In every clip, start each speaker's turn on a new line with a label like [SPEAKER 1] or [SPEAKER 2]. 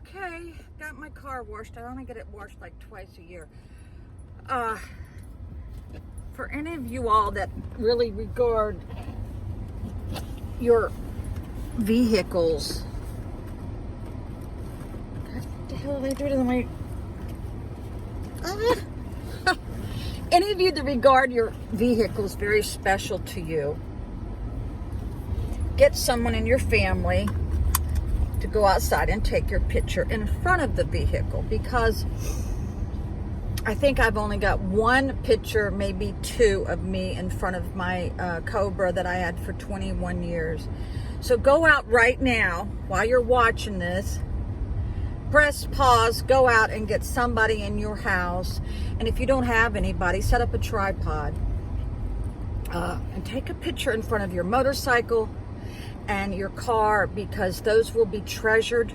[SPEAKER 1] Okay, got my car washed. I only get it washed like twice a year. For any of you all that really regard your vehicles, what the hell are they doing to my... Any of you that regard your vehicles very special to you, get someone in your family to go outside and take your picture in front of the vehicle, because I think I've only got one picture, maybe two, of me in front of my Cobra that I had for 21 years. So go out right now while you're watching this, press pause, go out and get somebody in your house, and if you don't have anybody, set up a tripod and take a picture in front of your motorcycle and your car, because those will be treasured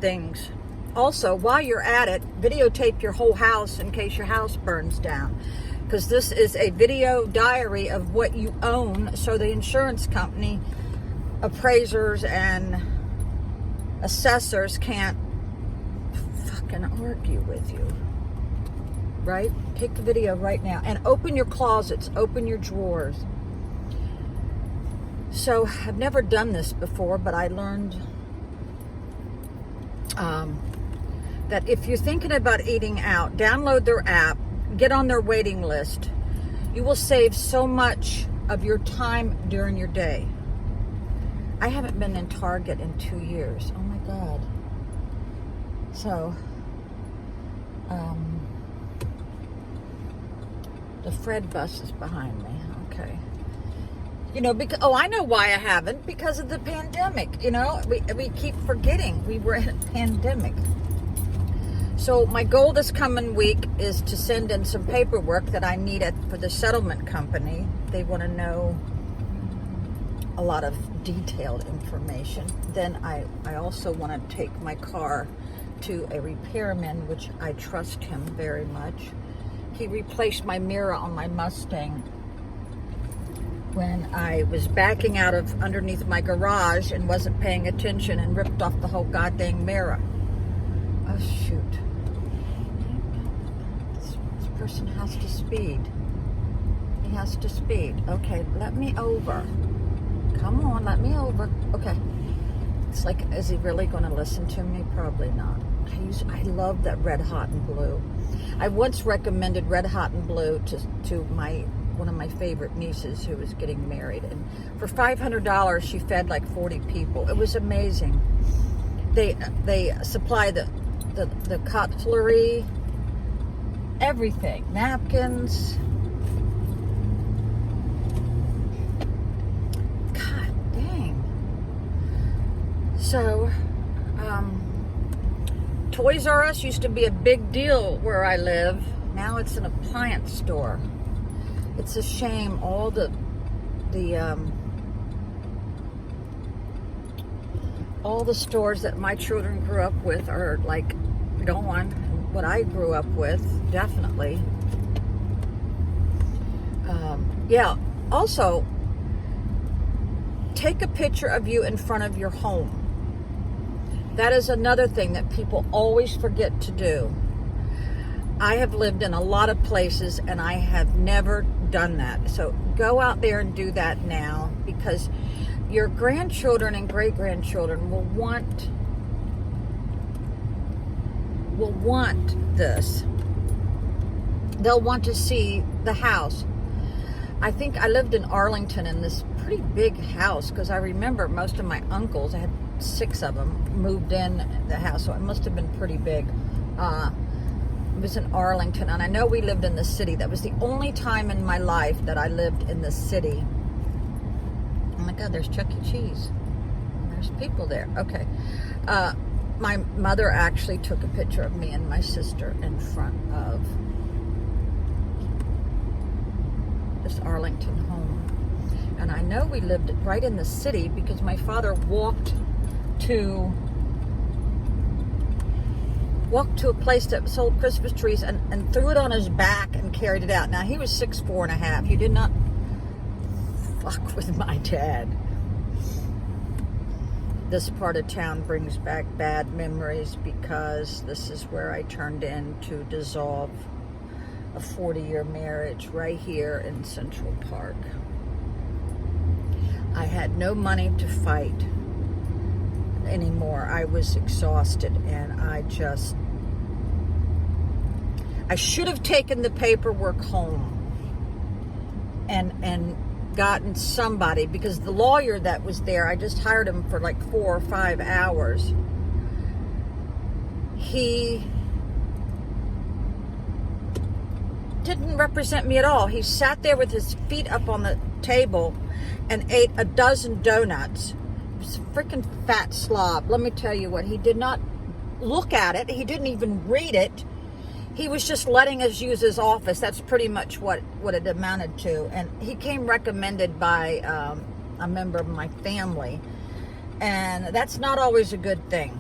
[SPEAKER 1] things. Also, while you're at it, videotape your whole house in case your house burns down, because this is a video diary of what you own, so the insurance company, appraisers, and assessors can't fucking argue with you, right? Take the video right now and open your closets, open your drawers. So I've never done this before, but I learned that if you're thinking about eating out, download their app, get on their waiting list. You will save so much of your time during your day. I haven't been in Target in 2 years. Oh my God. So, the Fred bus is behind me. Okay. You know, because, oh, I know why I haven't, because of the pandemic. You know, we keep forgetting we were in a pandemic. So my goal this coming week is to send in some paperwork that I need for the settlement company. They want to know a lot of detailed information. Then I also want to take my car to a repairman, which I trust him very much. He replaced my mirror on my Mustang when I was backing out of underneath my garage and wasn't paying attention and ripped off the whole goddamn mirror. Oh, shoot. This person has to speed. He has to speed. Okay, let me over. Come on, let me over. Okay. It's like, is he really going to listen to me? Probably not. I love that Red Hot and Blue. I once recommended Red Hot and Blue to one of my favorite nieces who was getting married, and for $500 she fed like 40 people. It was amazing. They supply the cutlery, everything, napkins. God dang. So Toys R Us used to be a big deal where I live. Now it's an appliance store. It's a shame all the stores that my children grew up with are like gone. What I grew up with, definitely. Yeah. Also, take a picture of you in front of your home. That is another thing that people always forget to do. I have lived in a lot of places and I have never done that. So go out there and do that now, because your grandchildren and great-grandchildren will want this. They'll want to see the house. I think I lived in Arlington in this pretty big house, because I remember most of my uncles, I had 6 of them, moved in the house, so it must have been pretty big. It was in Arlington, and I know we lived in the city. That was the only time in my life that I lived in the city. Oh my God, there's Chuck E. Cheese. There's people there. Okay. My mother actually took a picture of me and my sister in front of this Arlington home. And I know we lived right in the city because my father walked to a place that sold Christmas trees and threw it on his back and carried it out. Now, he was 6'4.5". You did not fuck with my dad. This part of town brings back bad memories because this is where I turned in to dissolve a 40-year marriage right here in Central Park. I had no money to fight anymore. I was exhausted, and I should have taken the paperwork home and gotten somebody, because the lawyer that was there, I just hired him for like 4 or 5 hours. He didn't represent me at all. He sat there with his feet up on the table and ate a dozen donuts. He was a freaking fat slob. Let me tell you what, he did not look at it. He didn't even read it. He was just letting us use his office. That's pretty much what it amounted to. And he came recommended by a member of my family. And that's not always a good thing.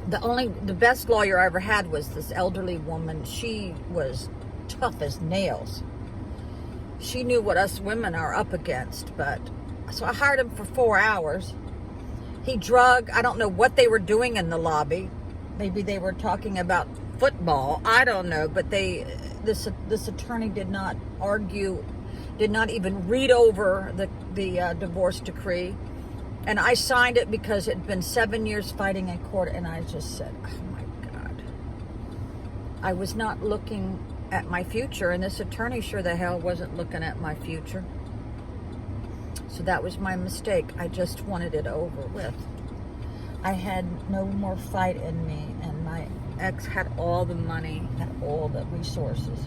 [SPEAKER 1] The best lawyer I ever had was this elderly woman. She was tough as nails. She knew what us women are up against. So I hired him for 4 hours. He drug, I don't know what they were doing in the lobby. Maybe they were talking about football, I don't know, but this attorney did not argue, did not even read over the divorce decree, and I signed it because it had been 7 years fighting in court, and I just said, oh my God, I was not looking at my future, and this attorney sure the hell wasn't looking at my future. So that was my mistake. I just wanted it over with. I had no more fight in me, and my ex had all the money, had all the resources.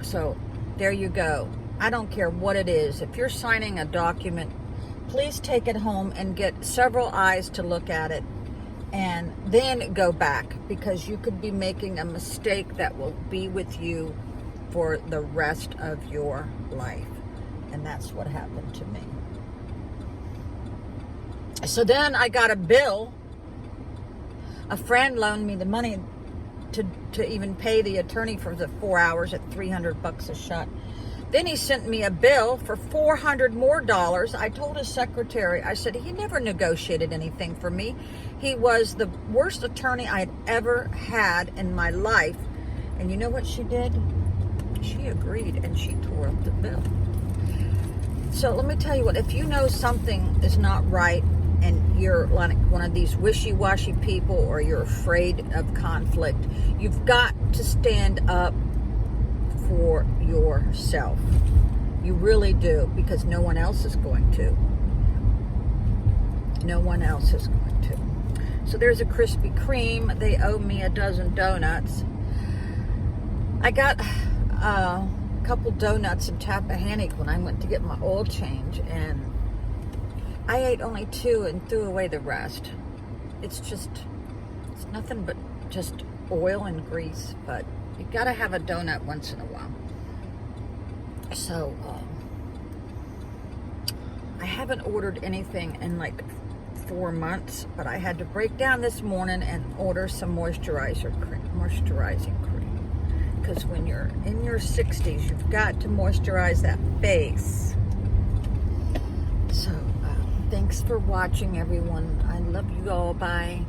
[SPEAKER 1] So there you go. I don't care what it is. If you're signing a document, please take it home and get several eyes to look at it, and then go back, because you could be making a mistake that will be with you for the rest of your life. And that's what happened to me. So then I got a bill. A friend loaned me the money to even pay the attorney for the 4 hours at $300 a shot. Then he sent me a bill for $400 more. I told his secretary, I said, he never negotiated anything for me. He was the worst attorney I had ever had in my life. And you know what she did? She agreed, and she tore up the bill. So let me tell you what, if you know something is not right, and you're like one of these wishy-washy people, or you're afraid of conflict, you've got to stand up for yourself. You really do, because no one else is going to. No one else is going to. So there's a Krispy Kreme. They owe me a dozen donuts. I got a couple donuts in Tappahannock when I went to get my oil change, and I ate only 2 and threw away the rest. It's nothing but just oil and grease, but you gotta have a donut once in a while. So, I haven't ordered anything in like 4 months, but I had to break down this morning and order some moisturizing cream. Because when you're in your 60s, you've got to moisturize that face. So, thanks for watching, everyone. I love you all. Bye.